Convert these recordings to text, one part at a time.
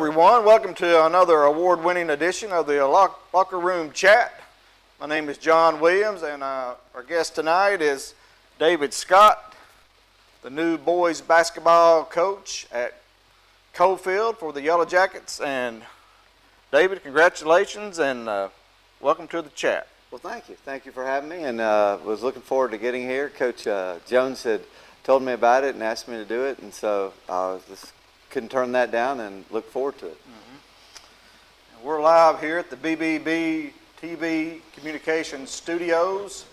everyone. Welcome to another award-winning edition of the Locker Room Chat. My name is John Williams, and our guest tonight is David Scott, the new boys basketball coach at Cofield for the Yellow Jackets. And David, congratulations, and welcome to the chat. Well, thank you. Thank you for having me, and was looking forward to getting here. Coach Jones had told me about it and asked me to do it, and so I just couldn't turn that down and look forward to it. Mm-hmm. We're live here at the BBB TV Communications Studios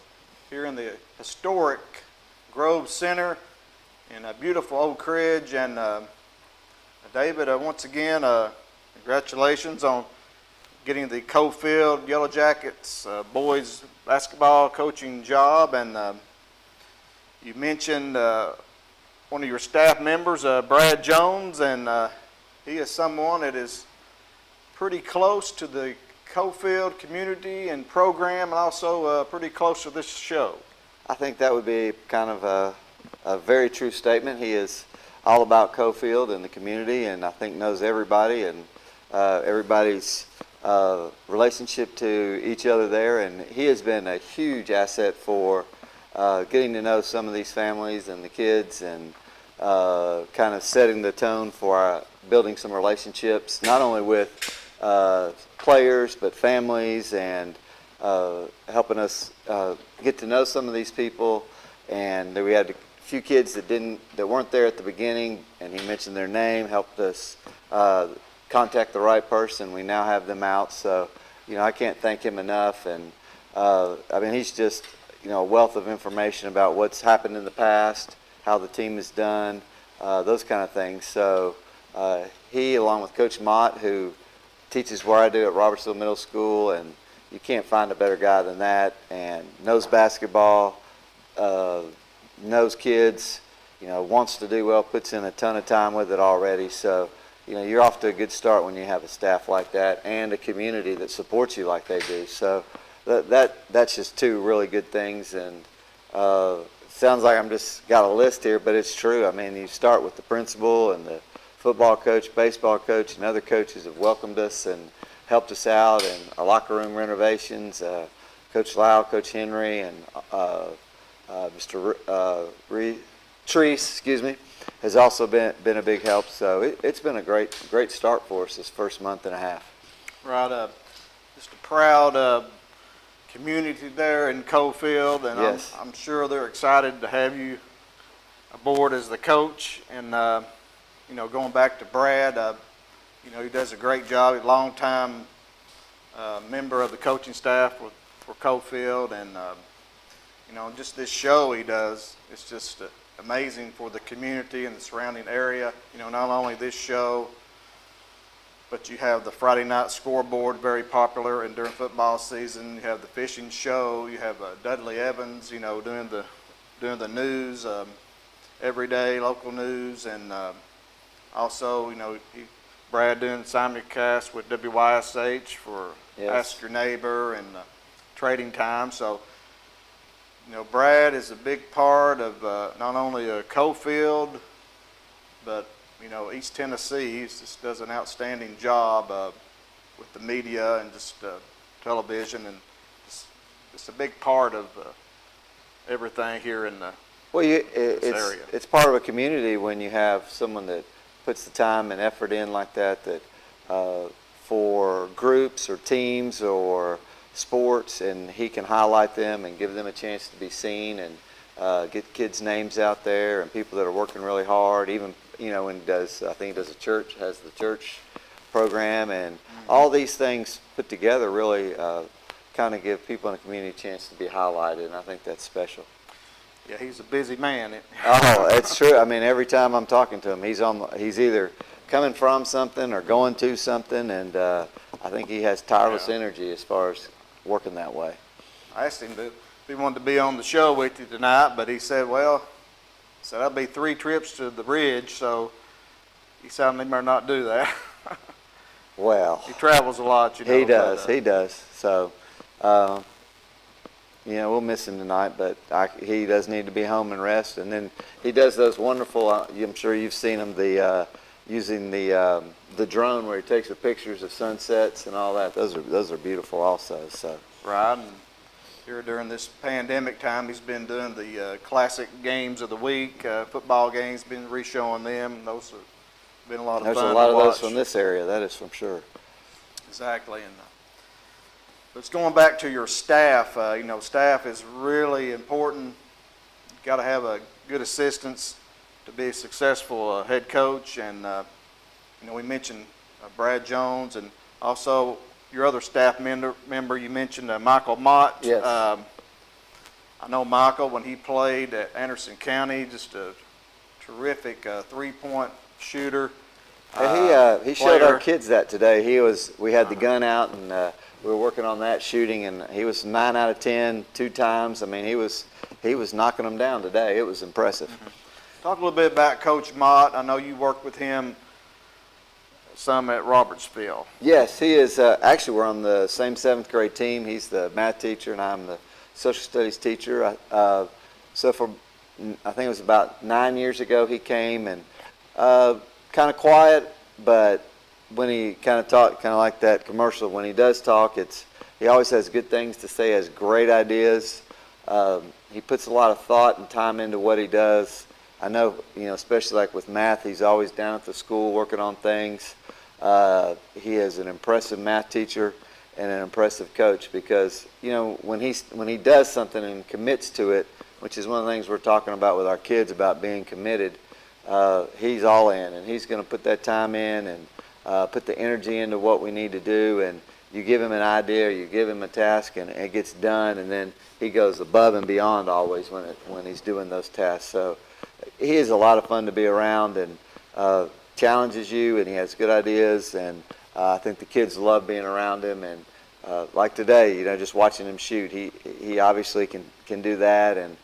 here in the historic Grove Center in a beautiful Oak Ridge. And David, once again, congratulations on getting the Cofield Yellow Jackets boys basketball coaching job. And you mentioned one of your staff members, Brad Jones, and he is someone that is pretty close to the Cofield community and program, and also pretty close to this show. I think that would be kind of a very true statement. He is all about Cofield and the community, and I think knows everybody and everybody's relationship to each other there, and he has been a huge asset for getting to know some of these families and the kids, and kind of setting the tone for building some relationships, not only with players but families, and helping us get to know some of these people. And we had a few kids that weren't there at the beginning, and he mentioned their name, helped us contact the right person. We now have them out, so I can't thank him enough. And he's just a wealth of information about what's happened in the past, how the team is done, those kind of things. So he, along with Coach Mott, who teaches where I do at Robertsville Middle School, and you can't find a better guy than that, and knows basketball, knows kids, wants to do well, puts in a ton of time with it already. So you're off to a good start when you have a staff like that and a community that supports you like they do. So that's just two really good things. And sounds like I'm just got a list here, but it's true. I mean, you start with the principal and the football coach, baseball coach, and other coaches have welcomed us and helped us out, and our locker room renovations. Coach Lau, Coach Henry, and Mr. Treese, has also been a big help. So it's been a great start for us this first month and a half. Right, just a proud community there in Cofield, and yes. I'm sure they're excited to have you aboard as the coach. And going back to Brad, he does a great job. He's a long-time member of the coaching staff for Cofield, and just this show he does, it's just amazing for the community and the surrounding area. Not only this show, but you have the Friday night scoreboard, very popular, and during football season, you have the fishing show. You have Dudley Evans, doing the news every day, local news, and also, Brad doing simulcast with WYSH for yes. Ask Your Neighbor and Trading Time. So, Brad is a big part of not only Cofield, but East Tennessee. He just does an outstanding job with the media and just television, and it's a big part of everything here in this area. It's part of a community when you have someone that puts the time and effort in like that for groups or teams or sports, and he can highlight them and give them a chance to be seen, and get kids' names out there, and people that are working really hard. Even when he does, I think he does has the church program, and all these things put together really kind of give people in the community a chance to be highlighted, and I think that's special. Yeah, he's a busy man. Oh, it's true. I mean, every time I'm talking to him, he's either coming from something or going to something, and I think he has tireless energy as far as working that way. I asked him if he wanted to be on the show with you tonight, but he said, that'll be 3 trips to the bridge, so he said he better not do that. Well, he travels a lot, He does. So, we'll miss him tonight, but he does need to be home and rest. And then he does those wonderful, I'm sure you've seen him, the using the drone where he takes the pictures of sunsets and all that. Those are beautiful also. So. Right, and here during this pandemic time, he's been doing the classic games of the week, football games, been re-showing them. Those have been a lot of fun to watch. There's a lot of those from this area, that is for sure. Exactly, and it's going back to your staff. Staff is really important. You've got to have a good assistants to be a successful head coach, and we mentioned Brad Jones, and also your other staff member you mentioned, Michael Mott. Yes. I know Michael, when he played at Anderson County, just a terrific three-point shooter. He showed our kids that today. We had the gun out, and we were working on that shooting, and he was 9 out of 10 2 times. I mean, he was knocking them down today. It was impressive. Mm-hmm. Talk a little bit about Coach Mott. I know you worked with him some at Robertsville. Yes, he is. Actually, we're on the same 7th grade team. He's the math teacher, and I'm the social studies teacher. I think it was about 9 years ago he came, and kind of quiet, but when he kind of talked, kind of like that commercial, when he does talk, he always has good things to say, has great ideas. He puts a lot of thought and time into what he does. I know, especially like with math, he's always down at the school working on things. He is an impressive math teacher and an impressive coach because, when he does something and commits to it, which is one of the things we're talking about with our kids about being committed, he's all in, and he's going to put that time in and put the energy into what we need to do. And you give him an idea, you give him a task, and it gets done, and then he goes above and beyond always when he's doing those tasks. So he is a lot of fun to be around, and challenges you, and he has good ideas, and I think the kids love being around him. And like today, just watching him shoot, he obviously can do that, and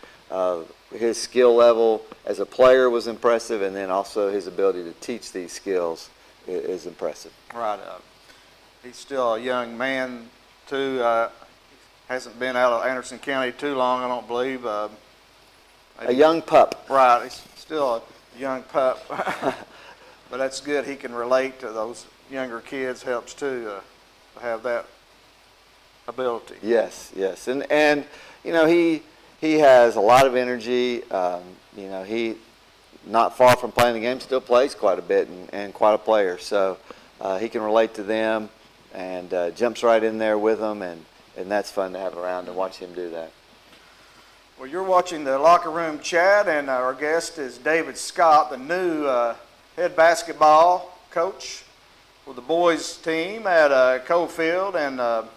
his skill level as a player was impressive, and then also his ability to teach these skills is impressive. Right. He's still a young man, too. Hasn't been out of Anderson County too long, I don't believe. A young pup. Right. He's still a young pup. But that's good. He can relate to those younger kids. Helps, too, to have that ability. Yes. And he has a lot of energy. He, not far from playing the game, still plays quite a bit and quite a player. So he can relate to them and jumps right in there with them, and that's fun to have around and watch him do that. Well, you're watching the Locker Room Chat, and our guest is David Scott, the new head basketball coach for the boys team at Cofield. And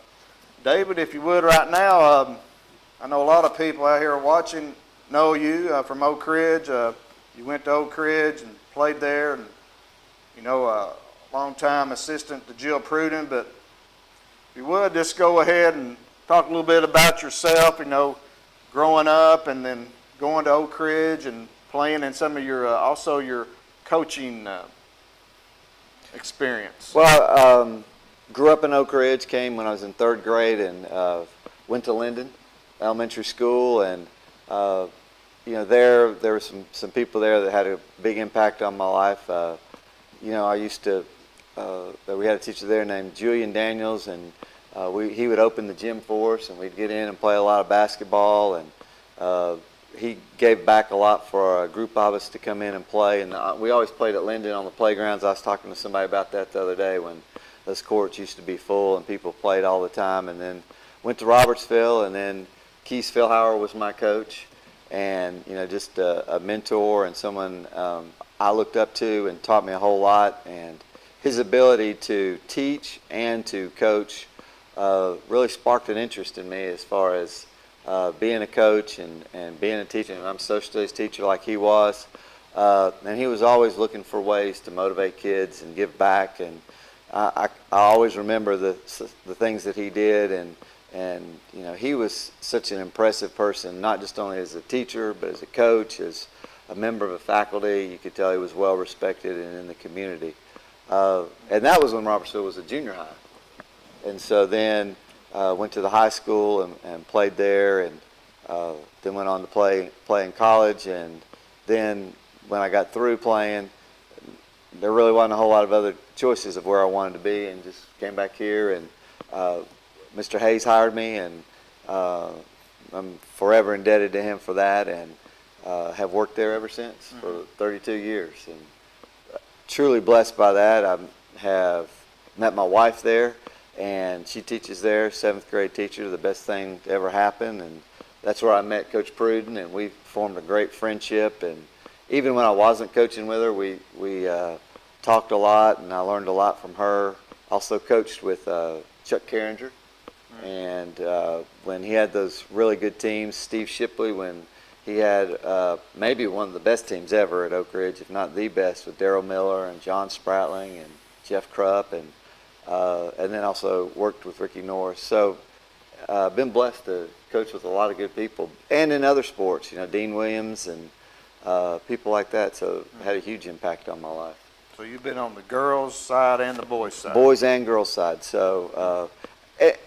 David, if you would right now, I know a lot of people out here watching know you from Oak Ridge. You went to Oak Ridge and played there, and long-time assistant to Jill Pruden. But if you would, just go ahead and talk a little bit about yourself, growing up and then going to Oak Ridge and playing, and some of your also your coaching experience. Well, grew up in Oak Ridge, came when I was in 3rd grade, and went to Linden Elementary School, and there were some people there that had a big impact on my life. I used to we had a teacher there named Julian Daniels, and he would open the gym for us, and we'd get in and play a lot of basketball, and he gave back a lot for a group of us to come in and play. And we always played at Linden on the playgrounds. I was talking to somebody about that the other day, when those courts used to be full and people played all the time. And then went to Robertsville, and then Keith Philhauer was my coach, and just a mentor and someone I looked up to and taught me a whole lot. And his ability to teach and to coach really sparked an interest in me as far as being a coach and being a teacher. And I'm a social studies teacher like he was. And he was always looking for ways to motivate kids and give back. And I always remember the things that he did. And he was such an impressive person, not just only as a teacher, but as a coach, as a member of a faculty. You could tell he was well respected and in the community. And that was when Robertsville was a junior high. And so then went to the high school and played there, and then went on to play in college. And then when I got through playing, there really wasn't a whole lot of other choices of where I wanted to be, and just came back here. And Mr. Hayes hired me, and I'm forever indebted to him for that, and have worked there ever since for 32 years. And truly blessed by that. I have met my wife there, and she teaches there, 7th grade teacher, the best thing to ever happen. And that's where I met Coach Pruden, and we formed a great friendship. And even when I wasn't coaching with her, we talked a lot, and I learned a lot from her. Also coached with Chuck Carringer, and when he had those really good teams, Steve Shipley, when he had maybe one of the best teams ever at Oak Ridge, if not the best, with Darryl Miller and John Spratling and Jeff Krupp, and then also worked with Ricky Norris. So I've been blessed to coach with a lot of good people, and in other sports, Dean Williams and people like that. So it had a huge impact on my life. So you've been on the girls' side and the boys' side. Boys and girls' side. So,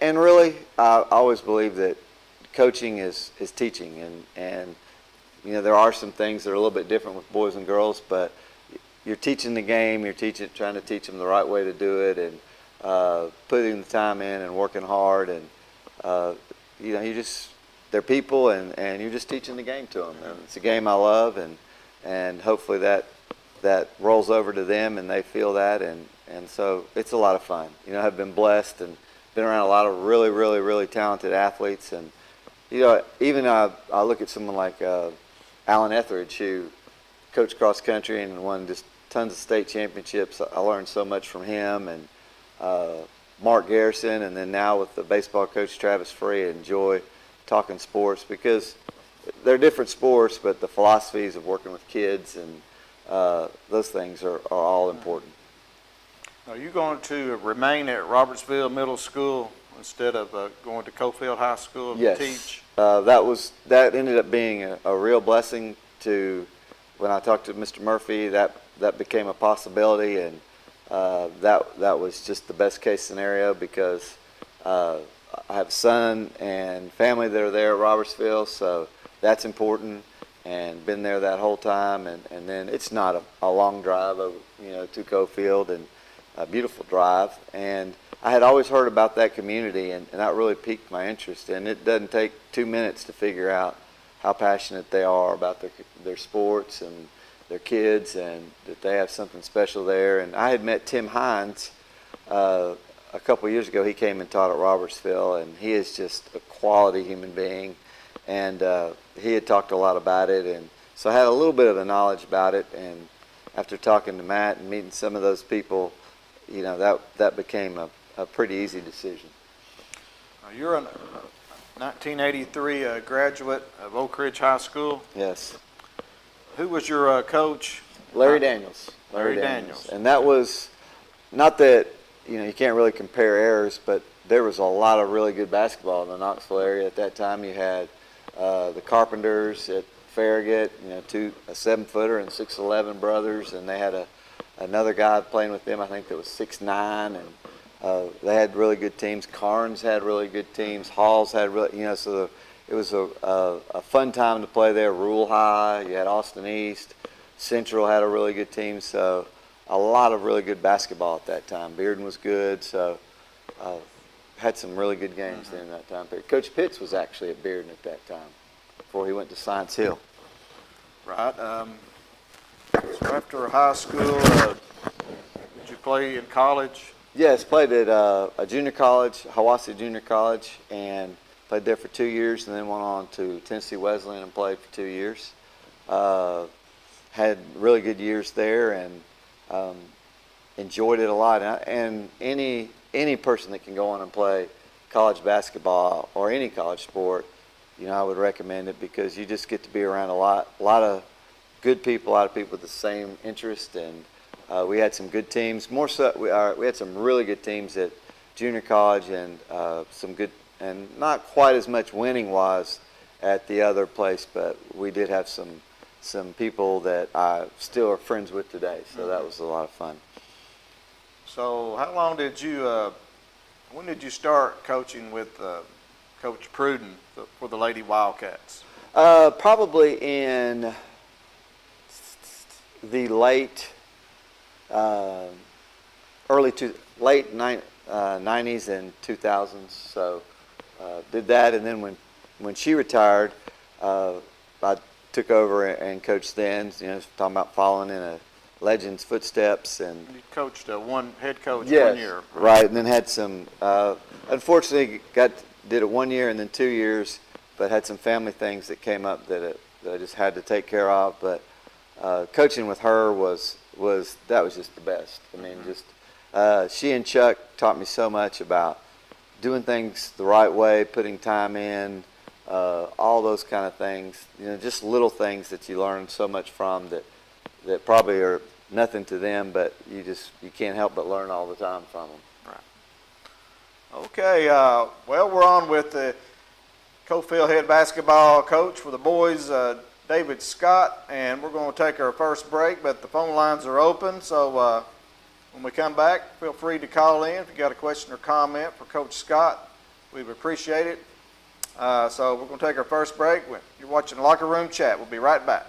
and really, I always believe that coaching is teaching, and there are some things that are a little bit different with boys and girls, but you're teaching the game. You're trying to teach them the right way to do it, and putting the time in and working hard, and they're people, and you're just teaching the game to them. And it's a game I love, and hopefully that rolls over to them, and they feel that, and so it's a lot of fun. I've been blessed and been around a lot of really, really, really talented athletes, and even I look at someone like Alan Etheridge, who coached cross country and won just tons of state championships. I learned so much from him, and Mark Garrison, and then now with the baseball coach Travis Free. I enjoy talking sports because they're different sports, but the philosophies of working with kids and those things are all important. Are you going to remain at Robertsville Middle School instead of going to Cofield High School to teach? That ended up being a real blessing. When I talked to Mr. Murphy, that became a possibility, and that was just the best case scenario because I have a son and family that are there at Robertsville, so that's important. And been there that whole time, and then it's not a long drive over, to Cofield, and a beautiful drive. And I had always heard about that community, and that really piqued my interest. And it doesn't take 2 minutes to figure out how passionate they are about their sports and their kids, and that they have something special there. And I had met Tim Hines a couple years ago. He came and taught at Robertsville, and he is just a quality human being. And he had talked a lot about it, and so I had a little bit of a knowledge about it. And after talking to Matt and meeting some of those people, that became a pretty easy decision. You're a 1983 graduate of Oak Ridge High School. Yes. Who was your coach? Larry Daniels. Larry Daniels. And that was, not that, you can't really compare eras, but there was a lot of really good basketball in the Knoxville area at that time. You had the Carpenters at Farragut, a 7-footer and 6'11" brothers, and they had another guy playing with them, I think that was 6'9", and they had really good teams. Carnes had really good teams. Halls had really, so it was a fun time to play there. Rule High, you had Austin East, Central had a really good team, so a lot of really good basketball at that time. Bearden was good, so had some really good games during that time period. Coach Pitts was actually at Bearden at that time before he went to Science Hill. Right. So after high school, did you play in college? Yes, played at a junior college, Hiwassee Junior College, and played there for 2 years, and then went on to Tennessee Wesleyan and played for 2 years. Had really good years there, and enjoyed it a lot. And any person that can go on and play college basketball or any college sport, I would recommend it because you just get to be around a lot of good people, a lot of people with the same interest. And we had some good teams. More so, we had some really good teams at junior college, and some good, and not quite as much winning wise at the other place, but we did have some people that I still are friends with today. So that was a lot of fun. So how long when did you start coaching with Coach Pruden for the Lady Wildcats? Probably in the late late 90s and 2000s. So did that, and then when she retired, I took over and coached then. Talking about following in a legend's footsteps. And you coached head coach yes, 1 year, right? And then had some. Unfortunately, did it 1 year and then 2 years, but had some family things that came up that I just had to take care of. But coaching with her was just the best. I mean, just she and Chuck taught me so much about doing things the right way, putting time in, all those kind of things. Just little things that you learn so much from that probably are nothing to them, but you can't help but learn all the time from them. Right. Okay. Well, we're on with the Cofield head basketball coach for the boys, David Scott, and we're going to take our first break, but the phone lines are open, so when we come back, feel free to call in if you got a question or comment for Coach Scott. We would appreciate it. So we're going to take our first break. You're watching Locker Room Chat. We'll be right back.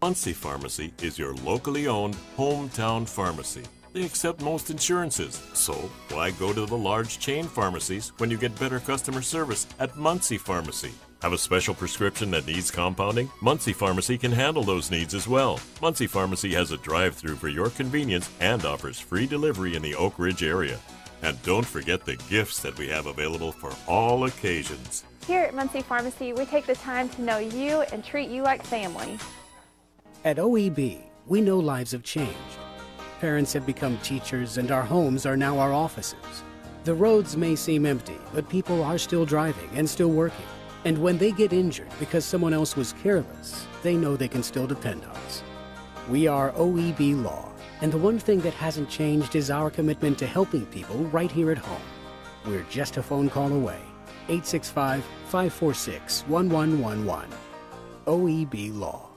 Muncie Pharmacy is your locally owned hometown pharmacy. They accept most insurances, so why go to the large chain pharmacies when you get better customer service at Muncie Pharmacy? Have a special prescription that needs compounding? Muncie Pharmacy can handle those needs as well. Muncie Pharmacy has a drive-thru for your convenience and offers free delivery in the Oak Ridge area. And don't forget the gifts that we have available for all occasions. Here at Muncie Pharmacy, we take the time to know you and treat you like family. At OEB, we know lives have changed. Parents have become teachers, and our homes are now our offices. The roads may seem empty, but people are still driving and still working. And when they get injured because someone else was careless, they know they can still depend on us. We are OEB Law, and the one thing that hasn't changed is our commitment to helping people right here at home. We're just a phone call away. 865-546-1111. OEB Law.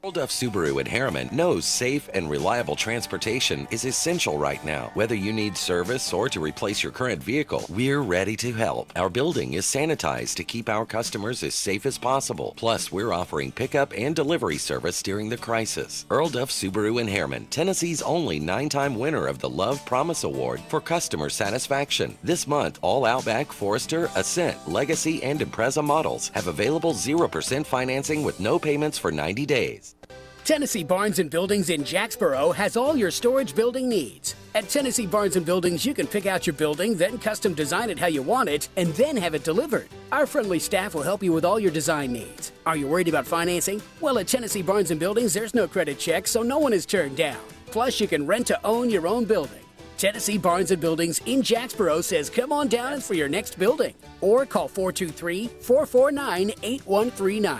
Earl Duff Subaru in Harriman knows safe and reliable transportation is essential right now. Whether you need service or to replace your current vehicle, we're ready to help. Our building is sanitized to keep our customers as safe as possible. Plus, we're offering pickup and delivery service during the crisis. Earl Duff Subaru in Harriman, Tennessee's only 9-time winner of the Love Promise Award for customer satisfaction. This month, all Outback, Forester, Ascent, Legacy, and Impreza models have available 0% financing with no payments for 90 days. Tennessee Barnes & Buildings in Jacksboro has all your storage building needs. At Tennessee Barnes & Buildings, you can pick out your building, then custom design it how you want it, and then have it delivered. Our friendly staff will help you with all your design needs. Are you worried about financing? Well, at Tennessee Barnes & Buildings, there's no credit check, so no one is turned down. Plus, you can rent to own your own building. Tennessee Barnes & Buildings in Jacksboro says come on down for your next building. Or call 423-449-8139.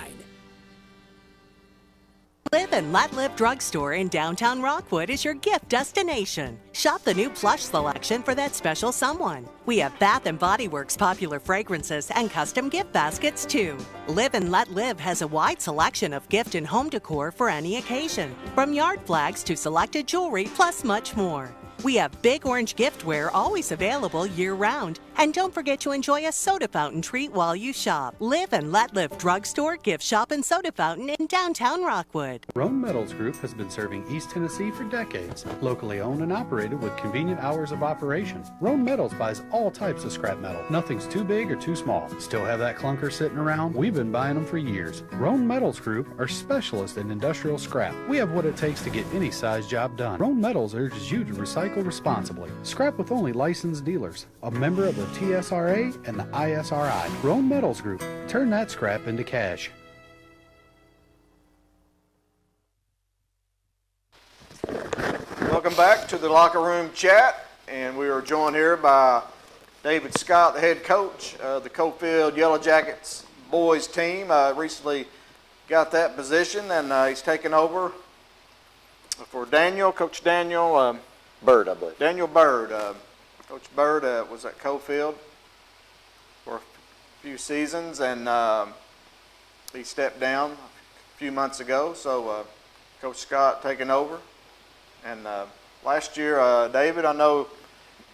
Live and Let Live Drugstore in downtown Rockwood is your gift destination. Shop the new plush selection for that special someone. We have Bath & Body Works popular fragrances and custom gift baskets too. Live and Let Live has a wide selection of gift and home decor for any occasion, from yard flags to selected jewelry, plus much more. We have Big Orange giftware always available year-round. And don't forget to enjoy a soda fountain treat while you shop. Live and Let Live Drugstore, Gift Shop, and Soda Fountain in downtown Rockwood. Roan Metals Group has been serving East Tennessee for decades. Locally owned and operated with convenient hours of operation. Roan Metals buys all types of scrap metal. Nothing's too big or too small. Still have that clunker sitting around? We've been buying them for years. Roan Metals Group are specialists in industrial scrap. We have what it takes to get any size job done. Roan Metals urges you to recycle responsibly. Scrap with only licensed dealers. A member of the TSRA and the ISRI. Roan Metals Group. Turn that scrap into cash. Welcome back to the Locker Room Chat, and we are joined here by David Scott, the head coach of the Cofield Yellow Jackets boys team. Recently got that position, and he's taken over for Coach Daniel Bird, I believe. Daniel Bird. Coach Bird was at Cofield for a few seasons, and he stepped down a few months ago, so Coach Scott taking over. And last year, David, I know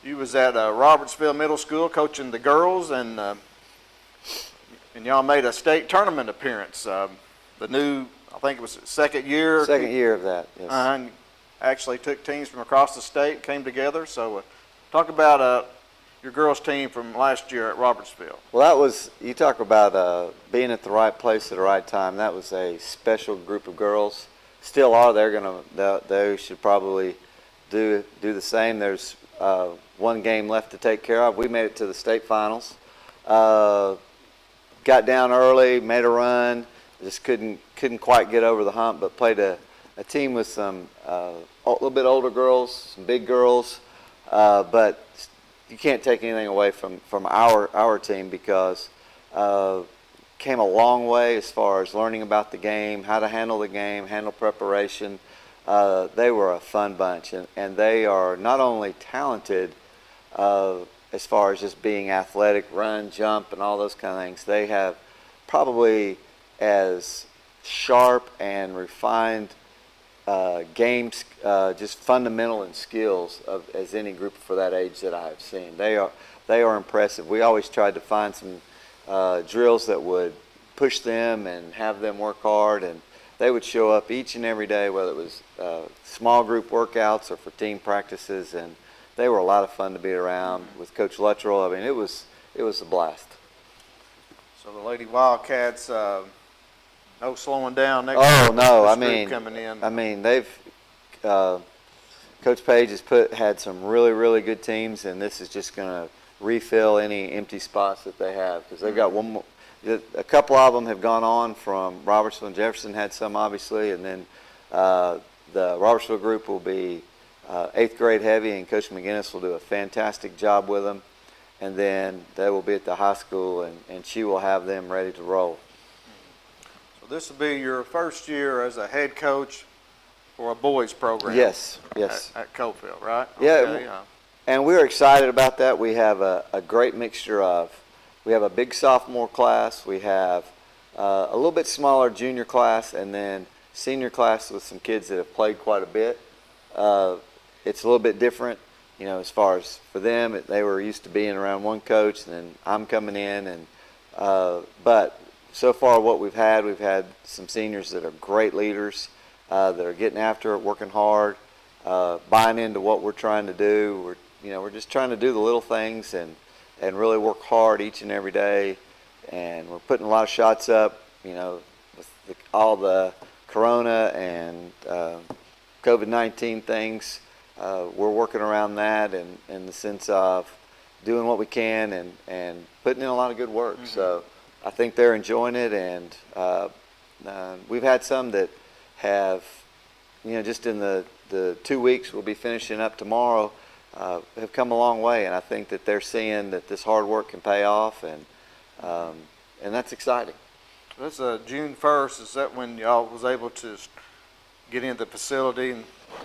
you was at Robertsville Middle School coaching the girls, and y'all made a state tournament appearance. The new, I think it was second year. Second year of that, yes. And actually took teams from across the state, came together. So talk about your girls' team from last year at Robertsville. Well, that was, you talk about being at the right place at the right time. That was a special group of girls. Still are. They should probably do the same. There's one game left to take care of. We made it to the state finals. Got down early, made a run. Just couldn't quite get over the hump, but played a team with some a little bit older girls, some big girls, but you can't take anything away from our team because came a long way as far as learning about the game, how to handle the game, handle preparation. They were a fun bunch, and they are not only talented as far as just being athletic, run, jump, and all those kind of things. They have probably as sharp and refined games, just fundamental and skills as any group for that age that I have seen. They are impressive. We always tried to find some drills that would push them and have them work hard, and they would show up each and every day, whether it was small group workouts or for team practices, and they were a lot of fun to be around with Coach Luttrell. I mean, it was a blast. So the Lady Wildcats, no slowing down next year. Oh no, coming in. I mean they've Coach Page has had some really good teams, and this is just going to refill any empty spots that they have because they've got one more. A couple of them have gone on from Robertsville, and Jefferson had some obviously, and then the Robertsville group will be 8th grade heavy, and Coach McGinnis will do a fantastic job with them, and then they will be at the high school, and she will have them ready to roll. So this will be your first year as a head coach for a boys program. Yes. At Cofield, right? Yeah, okay, and we're excited about that. We have a great mixture of. We have a big sophomore class. We have a little bit smaller junior class, and then senior class with some kids that have played quite a bit. It's a little bit different, as far as for them. They were used to being around one coach, and then I'm coming in. And but so far, what we've had some seniors that are great leaders, that are getting after it, working hard, buying into what we're trying to do. We're just trying to do the little things and really work hard each and every day, and we're putting a lot of shots up, with all the Corona and COVID-19 things. We're working around that in the sense of doing what we can and putting in a lot of good work. Mm-hmm. So I think they're enjoying it, and we've had some that have, just in the 2 weeks we'll be finishing up tomorrow, have come a long way, and I think that they're seeing that this hard work can pay off, and that's exciting. That's June 1st. Is that when y'all was able to get into the facility?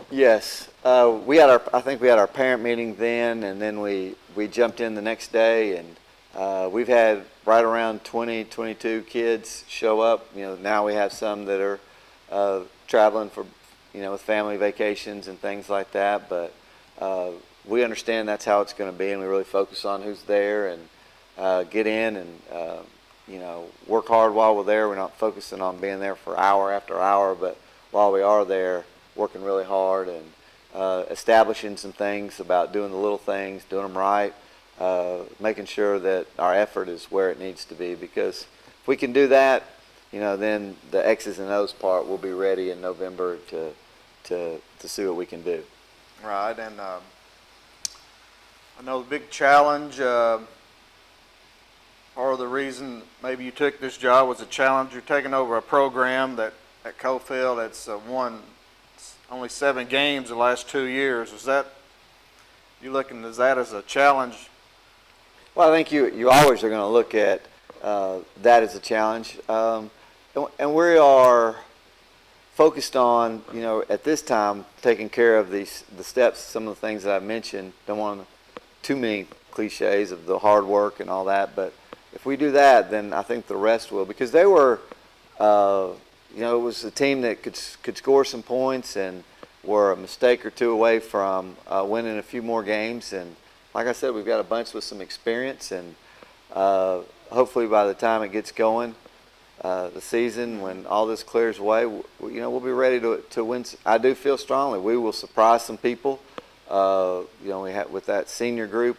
Yes, I think we had our parent meeting then, and then we jumped in the next day, and we've had right around 22 kids show up. Now we have some that are traveling for with family vacations and things like that, but we understand that's how it's going to be, and we really focus on who's there and get in and work hard while we're there. We're not focusing on being there for hour after hour, but while we are there, working really hard and establishing some things about doing the little things, doing them right, making sure that our effort is where it needs to be. Because if we can do that, then the X's and O's part will be ready in November to see what we can do. Right, and I know the big challenge, part of the reason maybe you took this job was a challenge. You're taking over a program that at Cofield that's won only 7 games the last 2 years. Is that, you looking at that as a challenge? Well, I think you always are going to look at that as a challenge, and we are focused on, at this time, taking care of the steps, some of the things that I've mentioned. Don't want too many cliches of the hard work and all that, but if we do that, then I think the rest will, because they were, it was a team that could score some points and were a mistake or two away from winning a few more games. And like I said, we've got a bunch with some experience, and hopefully by the time it gets going, the season, when all this clears away, we'll be ready to win. I do feel strongly we will surprise some people. We have with that senior group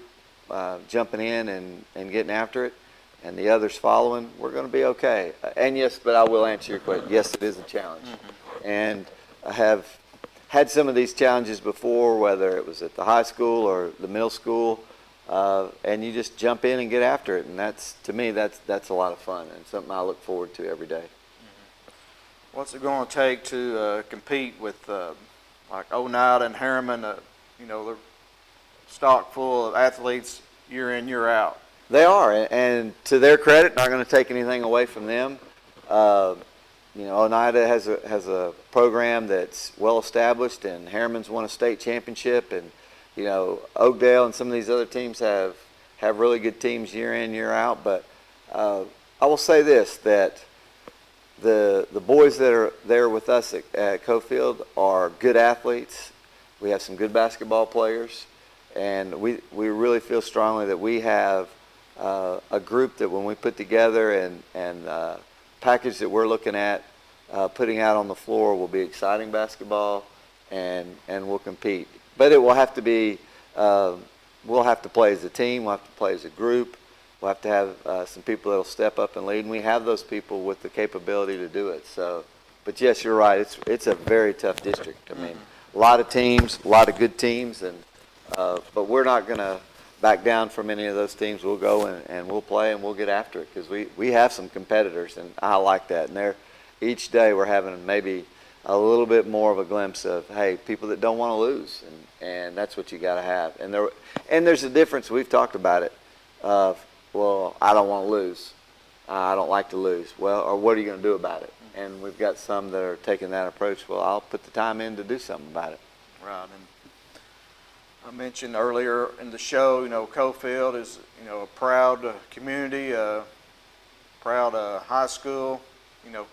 jumping in and getting after it, and the others following. We're going to be okay. And yes, but I will answer your question. Yes, it is a challenge, and I have had some of these challenges before, whether it was at the high school or the middle school. And you just jump in and get after it, and to me that's a lot of fun and something I look forward to every day. What's it going to take to compete with like Oneida and Harriman? They're stock full of athletes year in, year out. They are, and to their credit, not going to take anything away from them. Oneida has a program that's well established, and Harriman's won a state championship, and Oakdale and some of these other teams have really good teams year in, year out. But I will say this, that the boys that are there with us at Cofield are good athletes. We have some good basketball players, and we really feel strongly that we have a group that when we put together and package that we're looking at putting out on the floor will be exciting basketball, and we'll compete. But it will have to be, we'll have to play as a team, we'll have to play as a group, we'll have to have some people that will step up and lead, and we have those people with the capability to do it. So, but yes, you're right, it's a very tough district. I mean, a lot of teams, a lot of good teams, and but we're not going to back down from any of those teams. We'll go and we'll play and we'll get after it, because we have some competitors, and I like that. And each day we're having maybe a little bit more of a glimpse of, hey, people that don't want to lose, and that's what you got to have. And there's a difference. We've talked about it. Well, I don't want to lose. I don't like to lose. Well, or what are you going to do about it? And we've got some that are taking that approach. Well, I'll put the time in to do something about it. Right. And I mentioned earlier in the show, Cofield is, a proud community, proud high school.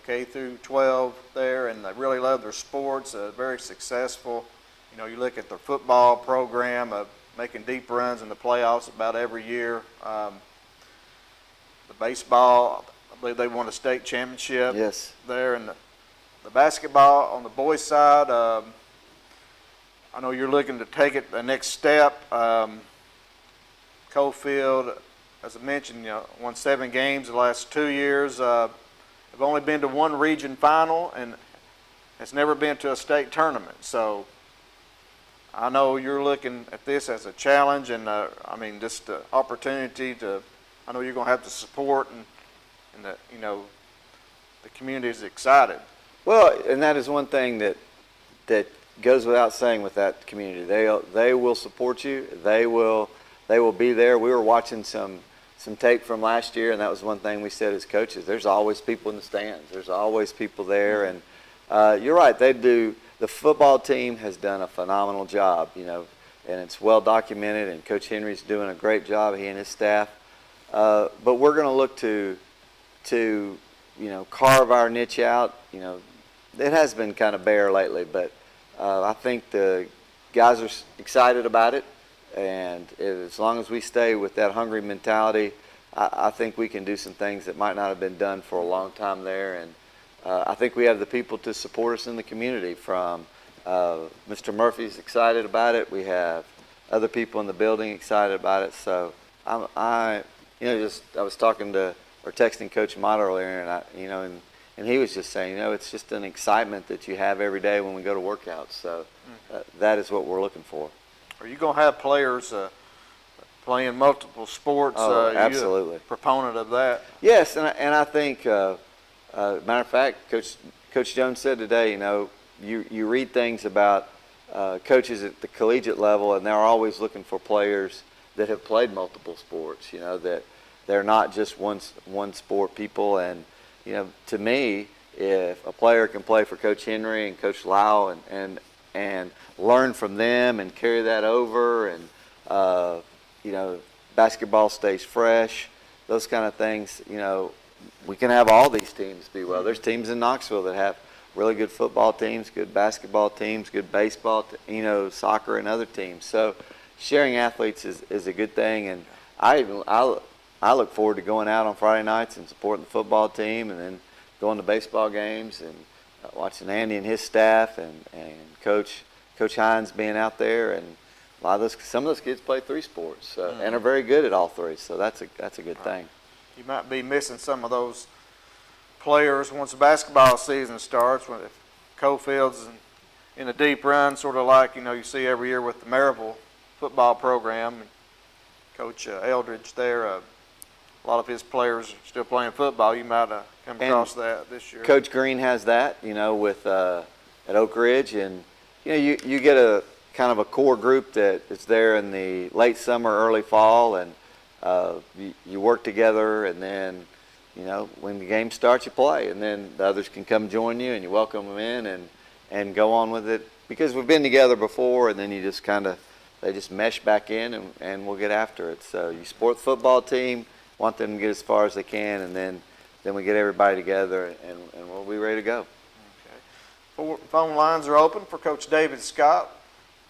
K through 12 there, and they really love their sports, very successful. You look at their football program, making deep runs in the playoffs about every year. The baseball, I believe they won a state championship there. And the basketball on the boys' side, I know you're looking to take it the next step. Cofield, as I mentioned, won 7 games the last 2 years. I've only been to one region final and has never been to a state tournament. So I know you're looking at this as a challenge, and just an opportunity to. I know you're going to have the support, and the community is excited. Well, and that is one thing that goes without saying with that community. They will support you. They will be there. We were watching some tape from last year, and that was one thing we said as coaches. There's always people in the stands. There's always people there, and you're right. They do. The football team has done a phenomenal job, and it's well documented. And Coach Henry's doing a great job. He and his staff. But we're going to look to carve our niche out. It has been kind of bare lately, but I think the guys are excited about it. And as long as we stay with that hungry mentality, I think we can do some things that might not have been done for a long time there. And I think we have the people to support us in the community. From Mr. Murphy's excited about it. We have other people in the building excited about it. So I was talking to or texting Coach Mott earlier, and and he was just saying, it's just an excitement that you have every day when we go to workouts. So that is what we're looking for. Are you going to have players playing multiple sports? Absolutely. You a proponent of that? Yes, and I think, matter of fact, Coach Jones said today, you read things about coaches at the collegiate level, and they're always looking for players that have played multiple sports. That they're not just one sport people. And to me, if a player can play for Coach Henry and Coach Lau and learn from them and carry that over, and basketball stays fresh, those kind of things, we can have all these teams be well. There's teams in Knoxville that have really good football teams, good basketball teams, good baseball, soccer and other teams. So sharing athletes is a good thing, and I look forward to going out on Friday nights and supporting the football team, and then going to baseball games and watching Andy and his staff and Coach Hines being out there, and some of those kids play 3 sports and are very good at all 3. So that's a good thing. You might be missing some of those players once the basketball season starts, when Cofield's in a deep run, sort of like you see every year with the Maryville football program. Coach Eldridge there, a lot of his players are still playing football. You might have come across that this year. Coach Green has that, with at Oak Ridge, and you get a kind of a core group that is there in the late summer, early fall, and you work together, and then when the game starts, you play, and then the others can come join you, and you welcome them in and go on with it, because we've been together before, and then you just they just mesh back in, and we'll get after it. So you support the football team, want them to get as far as they can, and then we get everybody together, and we'll be ready to go. Okay. Phone lines are open for Coach David Scott,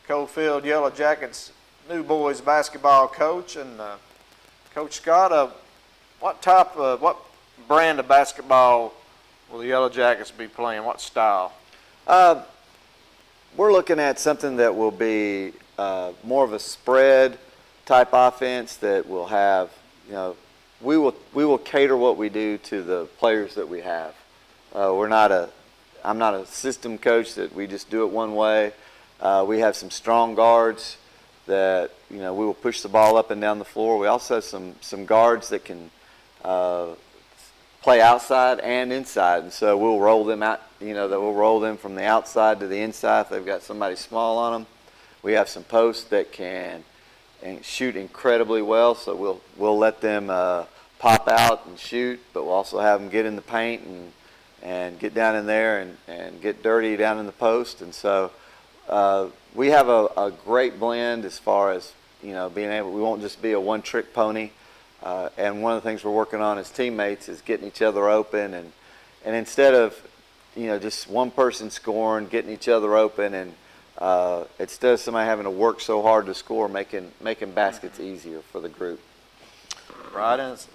Cofield Yellow Jackets new boys basketball coach. And Coach Scott, what brand of basketball will the Yellow Jackets be playing? What style? We're looking at something that will be more of a spread type offense that will have, we will cater what we do to the players that we have. I'm not a system coach that we just do it one way. We have some strong guards that, we will push the ball up and down the floor. We also have some guards that can play outside and inside, and so we'll roll them out, that we'll roll them from the outside to the inside if they've got somebody small on them. We have some posts that can shoot incredibly well, so we'll let them pop out and shoot, but we'll also have them get in the paint and get down in there and get dirty down in the post. And so we have a great blend as far as being able. We won't just be a one-trick pony. And one of the things we're working on as teammates is getting each other open, and instead of just one person scoring, getting each other open, and instead of somebody having to work so hard to score, making baskets easier for the group. Right, and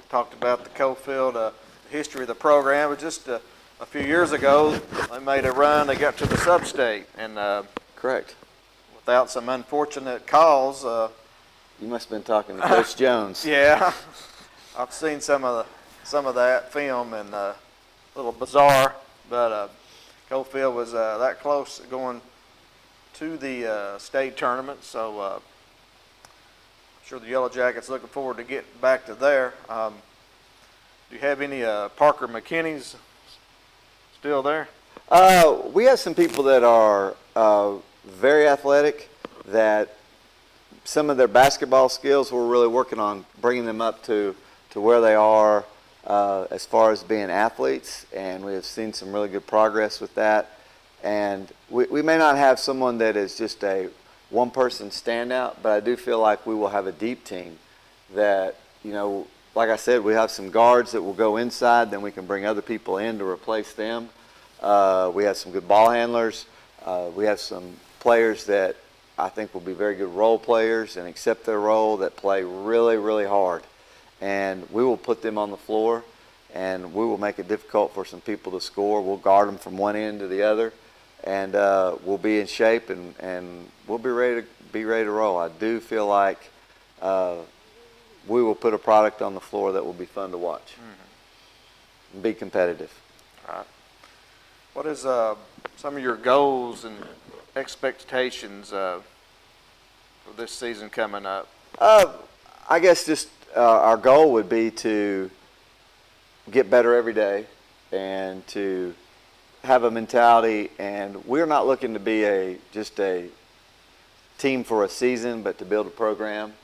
talked about the Cofield history of the program. But just a few years ago, they made a run. They got to the sub-state, and correct. Without some unfortunate calls. You must have been talking to Coach Jones. Yeah, I've seen some of that film, and a little bizarre. But Cofield was that close to going to the state tournament, so I'm sure the Yellow Jackets looking forward to getting back to there. Do you have any Parker McKinney's still there? We have some people that are very athletic, that some of their basketball skills we're really working on bringing them up to where they are as far as being athletes, and we have seen some really good progress with that. And we may not have someone that is just a one-person standout, but I do feel like we will have a deep team that, like I said, we have some guards that will go inside, then we can bring other people in to replace them. We have some good ball handlers. We have some players that I think will be very good role players and accept their role, that play really, really hard. And we will put them on the floor, and we will make it difficult for some people to score. We'll guard them from one end to the other, and we'll be in shape, and we'll be ready to roll. I do feel like we will put a product on the floor that will be fun to watch and be competitive. All right. What is some of your goals and expectations for this season coming up? I guess just our goal would be to get better every day and to have a mentality, and we're not looking to be just a team for a season, but to build a program,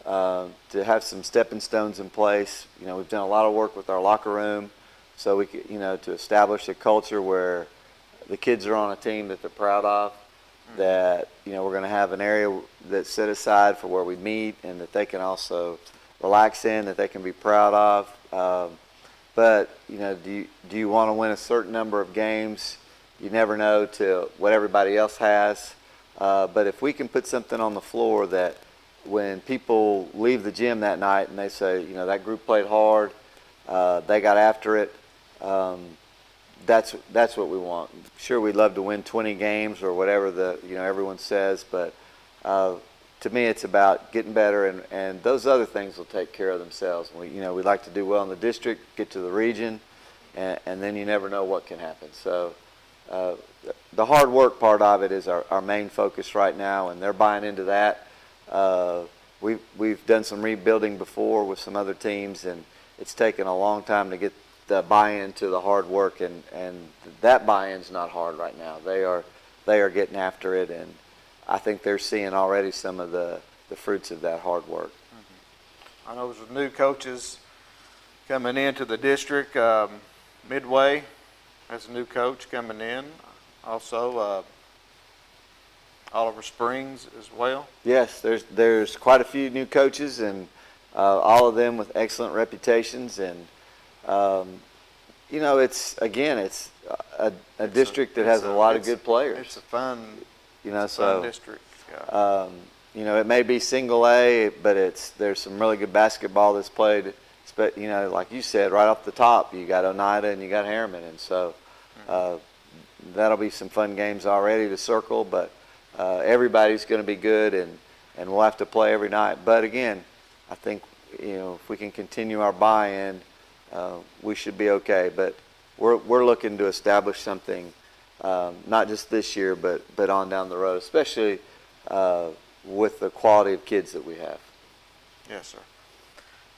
to have some stepping stones in place. We've done a lot of work with our locker room, so we could, to establish a culture where the kids are on a team that they're proud of, that, we're going to have an area that's set aside for where we meet and that they can also relax in, that they can be proud of. But, do you want to win a certain number of games? You never know to what everybody else has. But if we can put something on the floor that when people leave the gym that night and they say, that group played hard, they got after it, that's what we want. Sure, we'd love to win 20 games or whatever everyone says, but to me, it's about getting better, and those other things will take care of themselves. We'd like to do well in the district, get to the region, and then you never know what can happen. So the hard work part of it is our main focus right now, and they're buying into that. We've done some rebuilding before with some other teams, and it's taken a long time to get the buy-in to the hard work, and that buy-in's not hard right now. They are getting after it, and I think they're seeing already some of the fruits of that hard work. I know there's new coaches coming into the district. Midway has a new coach coming in. Also, Oliver Springs as well. Yes, there's quite a few new coaches, and all of them with excellent reputations. And it's a district that has a lot of good players. It's a fun. Fun district. Yeah. It may be single A, but there's some really good basketball that's played. But like you said, right off the top, you got Oneida and you got Harriman, and so that'll be some fun games already to circle. But everybody's going to be good, and we'll have to play every night. But again, I think if we can continue our buy-in, we should be okay. But we're looking to establish something. Not just this year, but on down the road, especially with the quality of kids that we have. Yes, sir.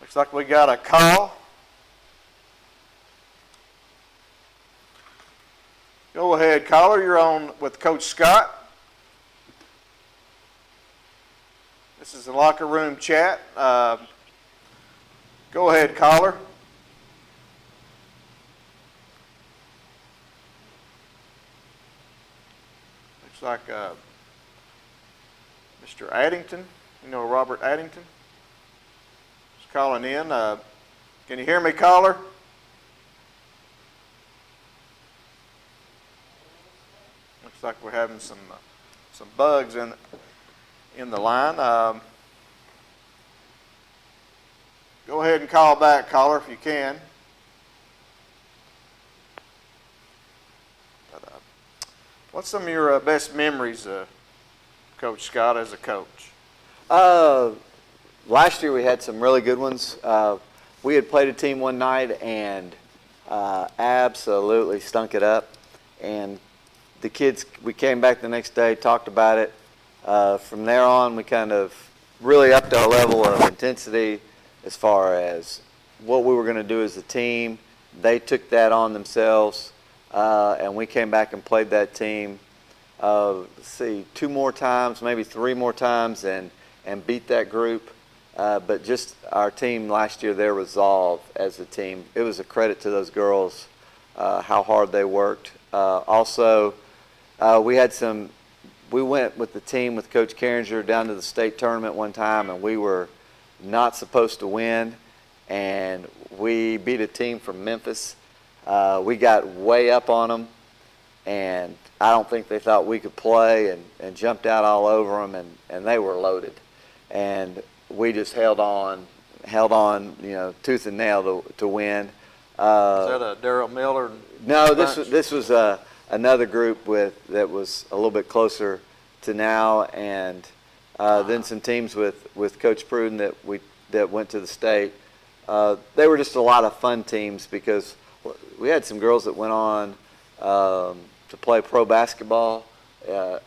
Looks like we got a call. Go ahead, caller. You're on with Coach Scott. This is the locker room chat. Go ahead, caller. Like Mr. Addington, Robert Addington is calling in. Can you hear me, caller? Looks like we're having some bugs in the line. Go ahead and call back, caller, if you can. What's some of your best memories, Coach Scott, as a coach? Last year we had some really good ones. We had played a team one night and absolutely stunk it up. And the kids, we came back the next day, talked about it. From there on, we kind of really upped our level of intensity as far as what we were going to do as a team. They took that on themselves. And we came back and played that team, two more times, maybe three more times, and beat that group. But just our team last year, their resolve as a team, it was a credit to those girls, how hard they worked. Also, we went with the team with Coach Carringer down to the state tournament one time, and we were not supposed to win, and we beat a team from Memphis. We got way up on them, and I don't think they thought we could play, and jumped out all over them, and they were loaded. And we just held on, tooth and nail to win. Is that a Darryl Miller? No, this was another group that was a little bit closer to now, and then some teams with Coach Pruden that went to the state. They were just a lot of fun teams because we had some girls that went on to play pro basketball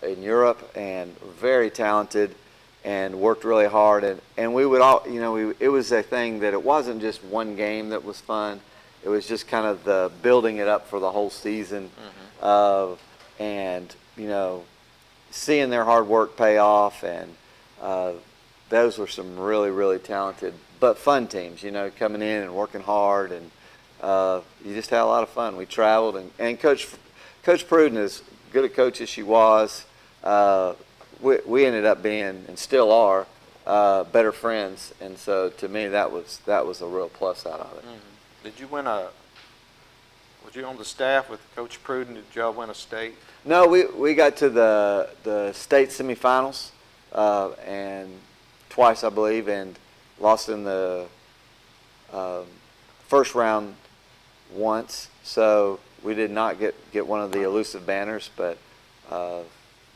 in Europe, and very talented and worked really hard. And we would all, it was a thing that it wasn't just one game that was fun. It was just kind of the building it up for the whole season. And, seeing their hard work pay off. And those were some really, really talented but fun teams, coming in and working hard. And you just had a lot of fun. We traveled, and Coach Pruden, as good a coach as she was, we ended up being, and still are, better friends. And so to me, that was a real plus out of it. Did you win was you on the staff with Coach Pruden? Did y'all win a state? No, we got to the state semifinals, and twice, I believe, and lost in the first round once, So we did not get one of the elusive banners, but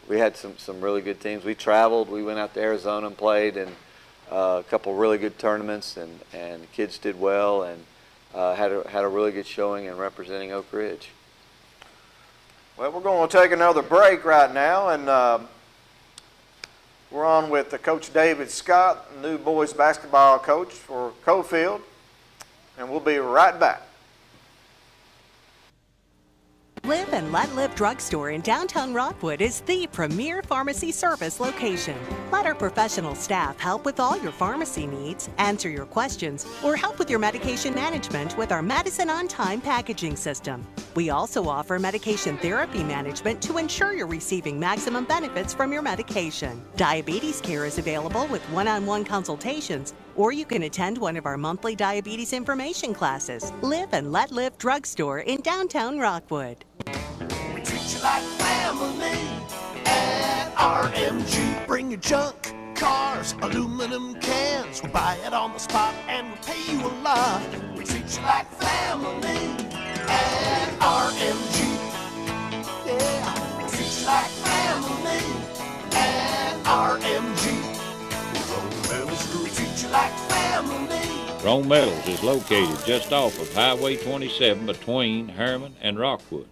we had some really good teams. We traveled. We went out to Arizona and played in a couple really good tournaments, and the kids did well and had a really good showing in representing Oak Ridge. Well, we're going to take another break right now, and we're on with Coach David Scott, new boys basketball coach for Cofield, and we'll be right back. Live and Let Live Drugstore in downtown Rockwood is the premier pharmacy service location. Let our professional staff help with all your pharmacy needs, answer your questions, or help with your medication management with our Medicine on Time packaging system. We also offer medication therapy management to ensure you're receiving maximum benefits from your medication. Diabetes care is available with one-on-one consultations, or you can attend one of our monthly diabetes information classes. Live and Let Live Drugstore in downtown Rockwood. We treat you like family at RMG. Bring your junk, cars, aluminum cans. We'll buy it on the spot and we'll pay you a lot. We treat you like family at RMG. Yeah, we treat you like family at RMG. We treat you like family. Rome Metals is located just off of Highway 27 between Harriman and Rockwood.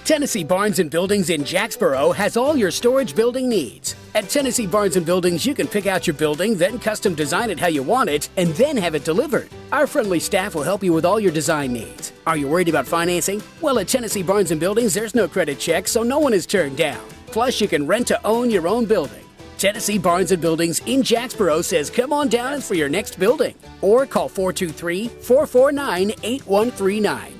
Tennessee Barnes & Buildings in Jacksboro has all your storage building needs. At Tennessee Barnes & Buildings, you can pick out your building, then custom design it how you want it, and then have it delivered. Our friendly staff will help you with all your design needs. Are you worried about financing? Well, at Tennessee Barnes & Buildings, there's no credit check, so no one is turned down. Plus, you can rent to own your own building. Tennessee Barnes & Buildings in Jacksboro says come on down for your next building. Or call 423-449-8139.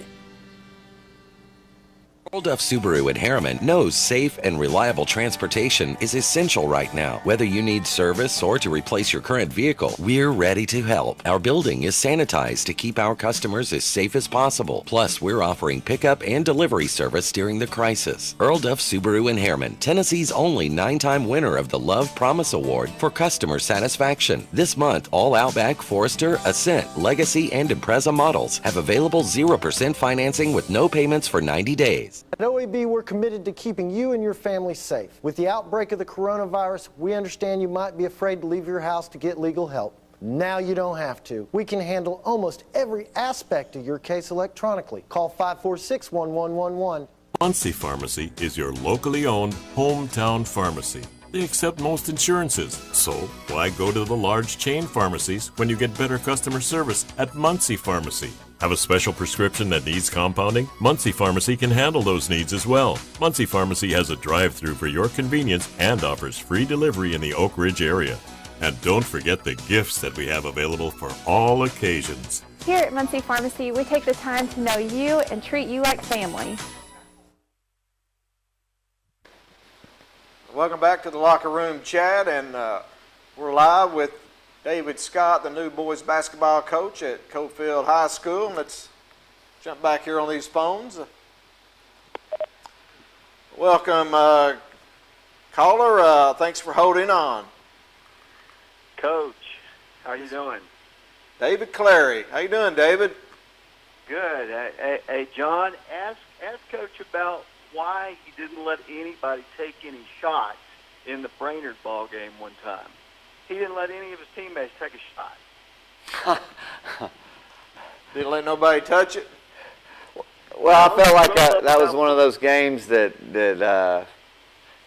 Earl Duff Subaru in Harriman knows safe and reliable transportation is essential right now. Whether you need service or to replace your current vehicle, we're ready to help. Our building is sanitized to keep our customers as safe as possible. Plus, we're offering pickup and delivery service during the crisis. Earl Duff Subaru in Harriman, Tennessee's only 9-time winner of the Love Promise Award for customer satisfaction. This month, all Outback, Forester, Ascent, Legacy, and Impreza models have available 0% financing with no payments for 90 days. At OAB, we're committed to keeping you and your family safe. With the outbreak of the coronavirus, we understand you might be afraid to leave your house to get legal help. Now you don't have to. We can handle almost every aspect of your case electronically. Call 546-1111. Muncie Pharmacy is your locally owned hometown pharmacy. They accept most insurances, so why go to the large chain pharmacies when you get better customer service at Muncie Pharmacy? Have a special prescription that needs compounding? Muncie Pharmacy can handle those needs as well. Muncie Pharmacy has a drive-thru for your convenience and offers free delivery in the Oak Ridge area. And don't forget the gifts that we have available for all occasions. Here at Muncie Pharmacy, we take the time to know you and treat you like family. Welcome back to the Locker Room Chat, and we're live with David Scott, the new boys basketball coach at Cofield High School. Let's jump back here on these phones. Welcome, caller. Thanks for holding on. Coach, how you doing? David Clary. How you doing, David? Good. Hey, John, ask Coach about why he didn't let anybody take any shots in the Brainerd ball game one time. He didn't let any of his teammates take a shot. Didn't let nobody touch it? Well, I felt like that was one of those games that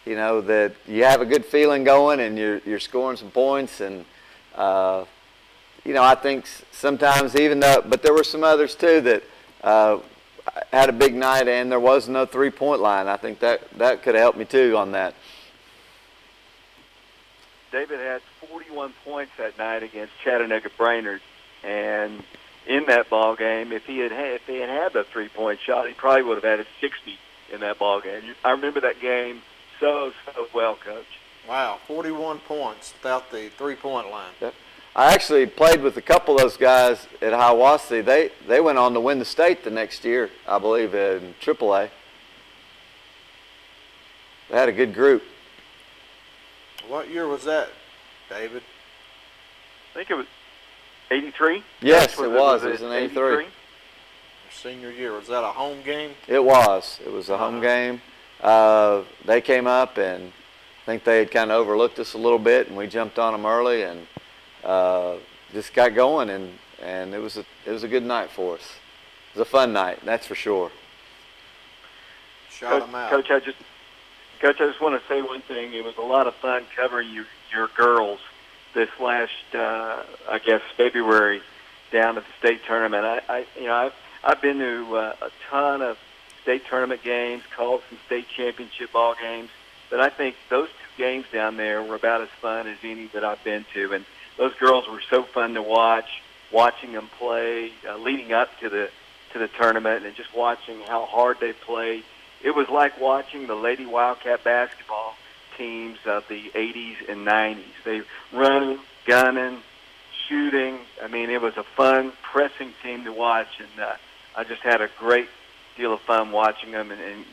you know, that you have a good feeling going and you're scoring some points, and you know, I think sometimes but there were some others too that had a big night and there was no 3-point line. I think that could have helped me too on that. David had 41 points that night against Chattanooga Brainerd, and in that ball game, if he had had the 3-point shot, he probably would have had a 60 in that ball game. I remember that game so well, Coach. Wow, 41 points without the 3-point line. Yep. I actually played with a couple of those guys at Hiawassee. They went on to win the state the next year, I believe, in AAA. They had a good group. What year was that, David? I think it was 83. Yes, it was. It was in 83. senior year. Was that a home game? It was. It was a home game. They came up, and I think they had kind of overlooked us a little bit, and we jumped on them early and just got going, and it was a good night for us. It was a fun night, that's for sure. Shot them out. Coach, I just want to say one thing. It was a lot of fun covering your girls this last, I guess, February down at the state tournament. I've been to a ton of state tournament games, called some state championship ball games, but I think those two games down there were about as fun as any that I've been to. And those girls were so fun to watch, watching them play, leading up to the tournament, and just watching how hard they played. It was like watching the Lady Wildcat basketball teams of the 80s and 90s. They running, gunning, shooting. I mean, it was a fun, pressing team to watch, and I just had a great deal of fun watching them and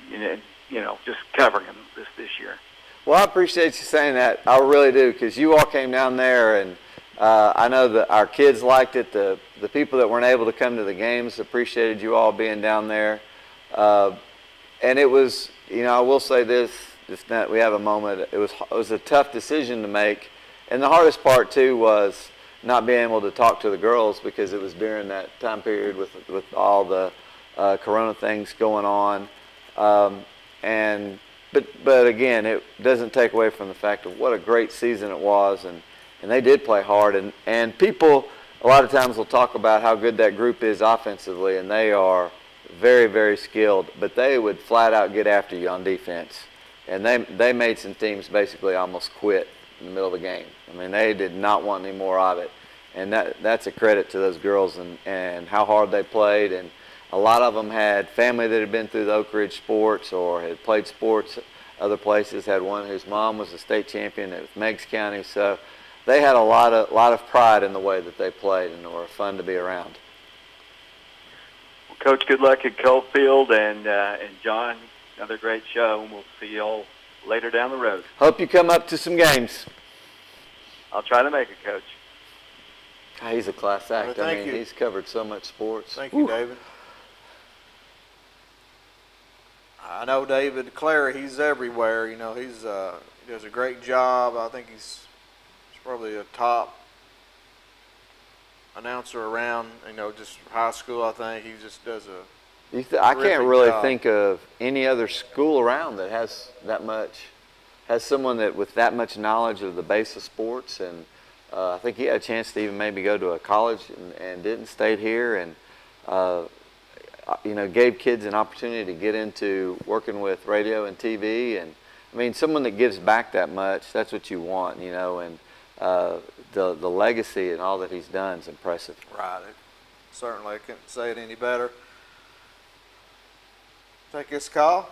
just covering them this year. Well, I appreciate you saying that. I really do, because you all came down there, and I know that our kids liked it. The people that weren't able to come to the games appreciated you all being down there. And it was, I will say this, just that we have a moment. It was a tough decision to make, and the hardest part too was not being able to talk to the girls, because it was during that time period with all the Corona things going on. But again, it doesn't take away from the fact of what a great season it was, and they did play hard. And people a lot of times will talk about how good that group is offensively, and they are very, very skilled, but they would flat out get after you on defense. And they made some teams basically almost quit in the middle of the game. I mean, they did not want any more of it. And that's a credit to those girls and how hard they played. And a lot of them had family that had been through the Oak Ridge sports or had played sports other places. Had one whose mom was a state champion at Meigs County. So they had a lot of pride in the way that they played, and they were fun to be around. Coach, good luck at Cofield, and John, another great show, and we'll see you all later down the road. Hope you come up to some games. I'll try to make it, Coach. He's a class act. Well, thank you. He's covered so much sports. Thank you, David. I know David Clary, he's everywhere. He does a great job. I think he's probably a top announcer around, just high school. I think he just does I can't really job. think of any other school around that has someone that with that much knowledge of the base of sports. And I think he had a chance to even maybe go to a college and didn't, stayed here, and gave kids an opportunity to get into working with radio and TV. And I mean, someone that gives back that much, that's what you want, and the legacy and all that he's done is impressive. Right. Certainly, I couldn't say it any better. Take this call.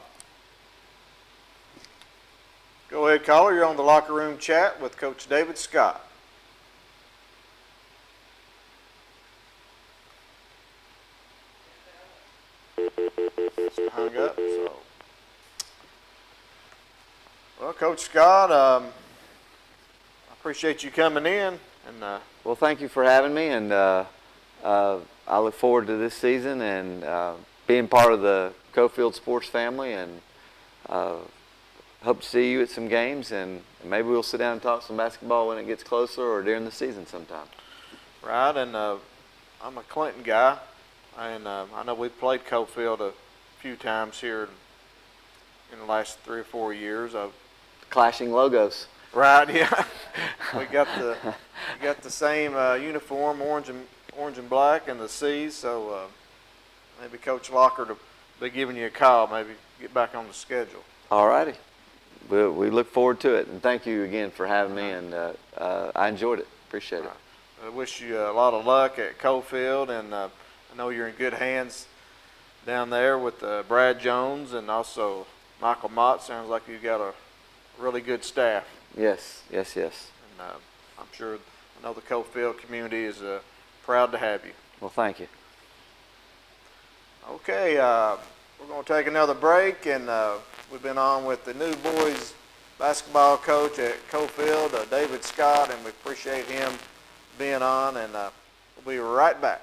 Go ahead, caller. You're on the locker room chat with Coach David Scott. Just hung up. So, well, Coach Scott, I appreciate you coming in. And well, thank you for having me, and I look forward to this season and being part of the Cofield sports family, and hope to see you at some games, and maybe we'll sit down and talk some basketball when it gets closer or during the season sometime. Right, and I'm a Clinton guy, and I know we've played Cofield a few times here in the last 3 or 4 years. Clashing logos. Right, yeah. we got the same uniform, orange and black, and the C's. So maybe Coach Locker to be giving you a call. Maybe get back on the schedule. All righty. We look forward to it, and thank you again for having me. And I enjoyed it. Appreciate it. I wish you a lot of luck at Cofield, and I know you're in good hands down there with Brad Jones and also Michael Mott. Sounds like you've got a really good staff. Yes. And I know the Cofield community is proud to have you. Well, thank you. Okay, we're going to take another break, and we've been on with the new boys basketball coach at Cofield, David Scott, and we appreciate him being on, and we'll be right back.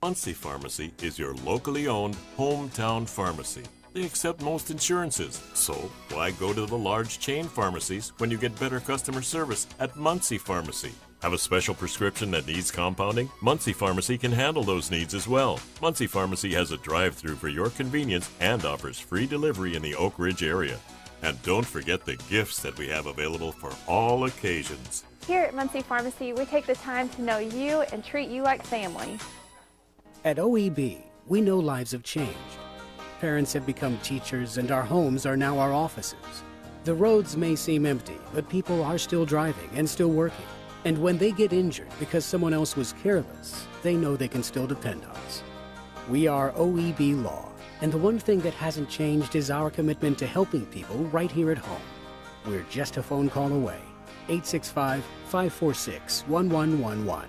Muncie Pharmacy is your locally owned hometown pharmacy. They accept most insurances, so why go to the large chain pharmacies when you get better customer service at Muncie Pharmacy? Have a special prescription that needs compounding? Muncie Pharmacy can handle those needs as well. Muncie Pharmacy has a drive-through for your convenience and offers free delivery in the Oak Ridge area. And don't forget the gifts that we have available for all occasions. Here at Muncie Pharmacy, we take the time to know you and treat you like family. At OEB, we know lives have changed. Parents have become teachers, and our homes are now our offices. The roads may seem empty, but people are still driving and still working. And when they get injured because someone else was careless, they know they can still depend on us. We are OEB Law, and the one thing that hasn't changed is our commitment to helping people right here at home. We're just a phone call away. 865-546-1111.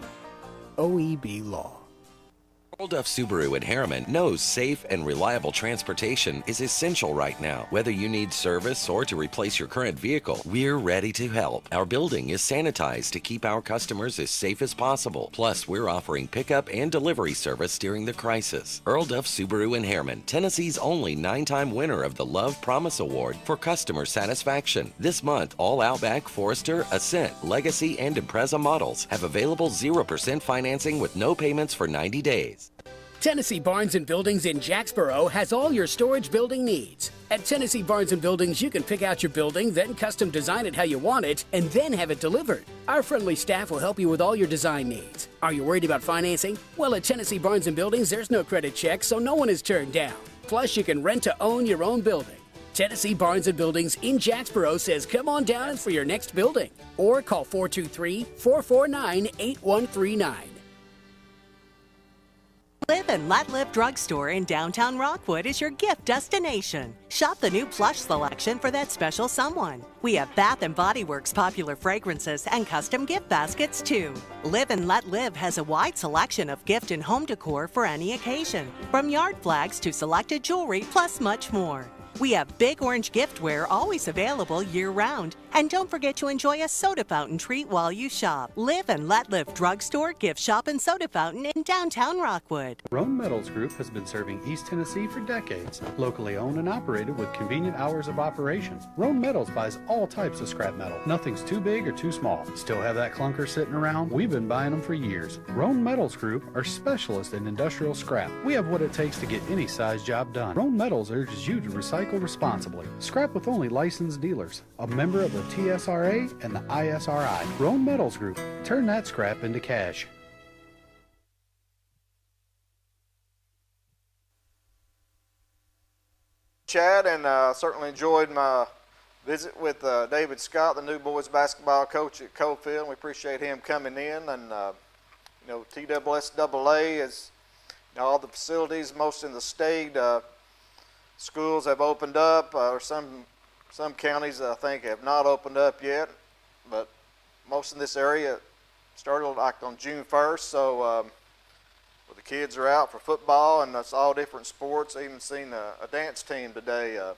OEB Law. Earl Duff Subaru in Harriman knows safe and reliable transportation is essential right now. Whether you need service or to replace your current vehicle, we're ready to help. Our building is sanitized to keep our customers as safe as possible. Plus, we're offering pickup and delivery service during the crisis. Earl Duff Subaru in Harriman, Tennessee's only 9-time winner of the Love Promise Award for customer satisfaction. This month, all Outback, Forester, Ascent, Legacy, and Impreza models have available 0% financing with no payments for 90 days. Tennessee Barns & Buildings in Jacksboro has all your storage building needs. At Tennessee Barns & Buildings, you can pick out your building, then custom design it how you want it, and then have it delivered. Our friendly staff will help you with all your design needs. Are you worried about financing? Well, at Tennessee Barns & Buildings, there's no credit check, so no one is turned down. Plus, you can rent to own your own building. Tennessee Barns & Buildings in Jacksboro says come on down for your next building. Or call 423-449-8139. Live and Let Live Drugstore in downtown Rockwood is your gift destination. Shop the new plush selection for that special someone. We have Bath and Body Works popular fragrances and custom gift baskets too. Live and Let Live has a wide selection of gift and home decor for any occasion, from yard flags to selected jewelry, plus much more. We have Big Orange giftware always available year-round. And don't forget to enjoy a soda fountain treat while you shop. Live and Let Live Drugstore, Gift Shop, and Soda Fountain in downtown Rockwood. Roan Metals Group has been serving East Tennessee for decades. Locally owned and operated with convenient hours of operation. Roan Metals buys all types of scrap metal. Nothing's too big or too small. Still have that clunker sitting around? We've been buying them for years. Roan Metals Group are specialists in industrial scrap. We have what it takes to get any size job done. Roan Metals urges you to recycle responsibly. Scrap with only licensed dealers. A member of the TSRA and the ISRI. Roan Metals Group. Turn that scrap into cash. Chad, and certainly enjoyed my visit with David Scott, the new boys basketball coach at Cofield. We appreciate him coming in, and TSSAA is all the facilities, most in the state. Schools have opened up, or some counties I think have not opened up yet, but most in this area started like on June 1st. So well, the kids are out for football, and it's all different sports. I even seen a dance team today at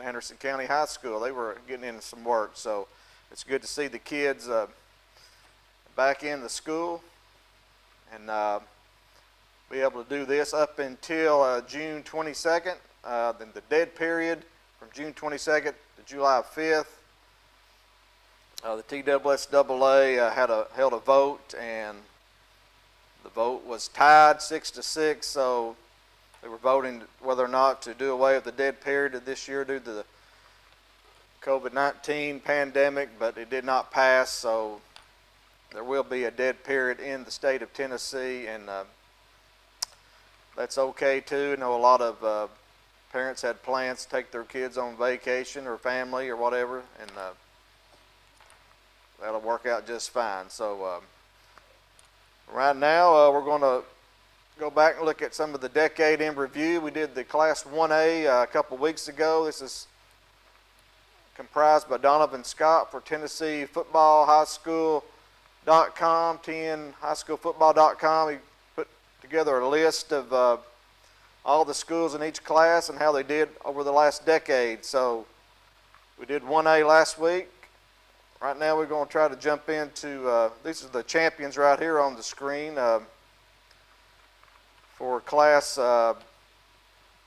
Anderson County High School. They were getting into some work, so it's good to see the kids back in the school and be able to do this up until June 22nd. Then the dead period from June 22nd to July 5th. The TSSAA held a vote, and the vote was tied 6-6. So they were voting whether or not to do away with the dead period of this year due to the COVID-19 pandemic, but it did not pass. So there will be a dead period in the state of Tennessee, and that's okay too. I know a lot of parents had plans to take their kids on vacation or family or whatever, and that'll work out just fine. So right now we're going to go back and look at some of the decade in review. We did the Class 1A a couple weeks ago. This is comprised by Donovan Scott for Tennessee Football High School.com, TNHighSchoolFootball.com. He put together a list of all the schools in each class and how they did over the last decade. So we did 1A last week. Right now we're going to try to jump into, these are the champions right here on the screen. for Class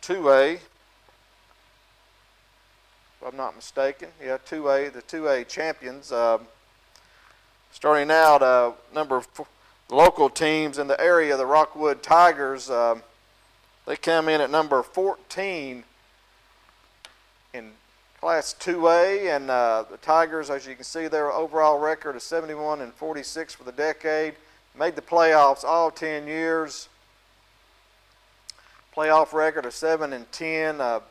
2A, if I'm not mistaken. Yeah, 2A, the 2A champions. Starting out, the local teams in the area, the Rockwood Tigers, they come in at number 14 in Class 2A, and the Tigers, as you can see, their overall record is 71-46 for the decade. Made the playoffs all 10 years. Playoff record of 7-10.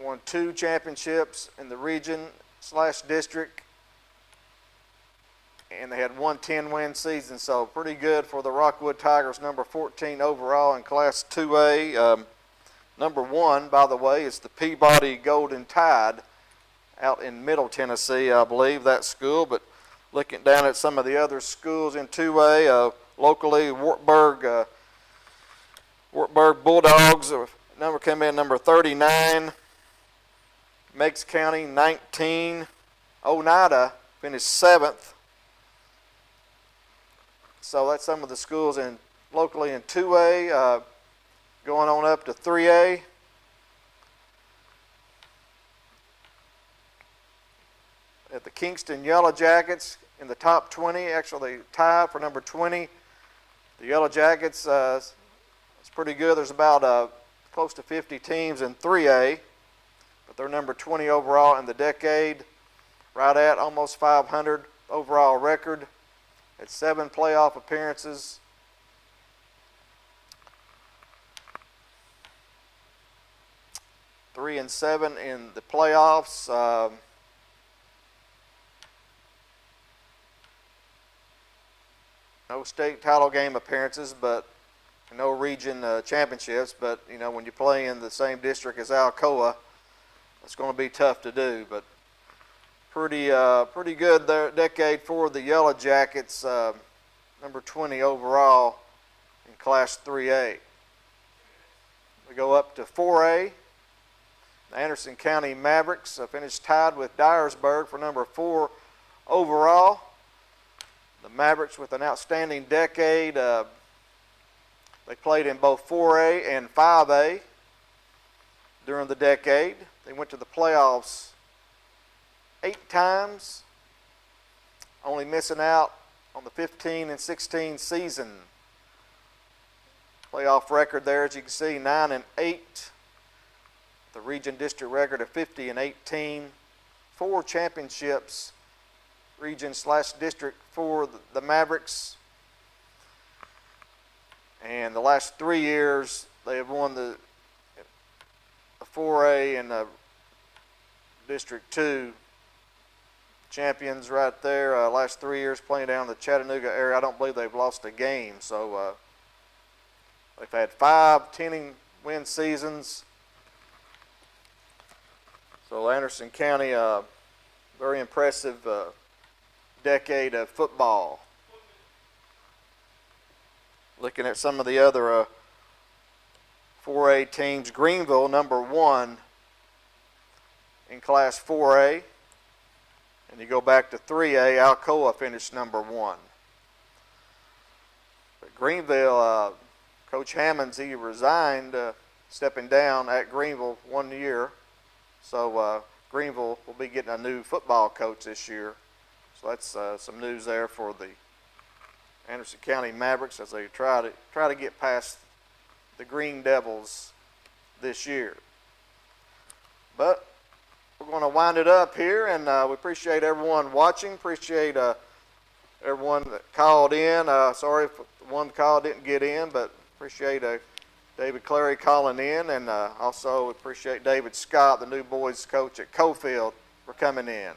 Won 2 championships in the region/district, and they had one 10-win season, so pretty good for the Rockwood Tigers, number 14 overall in Class 2A. Number 1, by the way, is the Peabody Golden Tide out in Middle Tennessee, I believe, that school. But looking down at some of the other schools in 2A, locally, Wartburg Bulldogs, number came in number 39. Meigs County, 19. Oneida finished 7th. So that's some of the schools locally in 2A. Going on up to 3A. At the Kingston Yellow Jackets in the top 20, actually tied for number 20. The Yellow Jackets, it's pretty good. There's about close to 50 teams in 3A, but they're number 20 overall in the decade, right at almost 500 overall record. At 7 playoff appearances. Three and 7 in the playoffs. No state title game appearances, but no region championships. But you know, when you play in the same district as Alcoa, it's going to be tough to do. But pretty good there, decade for the Yellow Jackets. Number 20 overall in Class 3A. We go up to 4A. The Anderson County Mavericks finished tied with Dyersburg for number 4 overall. The Mavericks with an outstanding decade. They played in both 4A and 5A during the decade. They went to the playoffs 8 times, only missing out on the 15 and 16 season. Playoff record there, as you can see, 9-8. The region district record of 50-18. 4 championships, region/district for the Mavericks. And the last 3 years, they have won the 4A and the District 2 champions right there. Last 3 years playing down in the Chattanooga area. I don't believe they've lost a game. So they've had 5 10-win seasons. So Anderson County, very impressive decade of football. Looking at some of the other 4A teams, Greenville, number 1 in Class 4A. And you go back to 3A, Alcoa finished number 1. But Greenville, Coach Hammonds, he resigned, stepping down at Greenville 1 year. So Greenville will be getting a new football coach this year. So that's some news there for the Anderson County Mavericks as they try to get past the Green Devils this year. But we're going to wind it up here, and we appreciate everyone watching. Appreciate everyone that called in. Sorry if one call didn't get in, but appreciate David Clary calling in, and also appreciate David Scott, the new boys coach at Cofield, for coming in.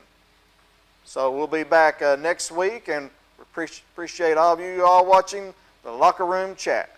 So we'll be back next week, and appreciate all of you all watching the Locker Room Chat.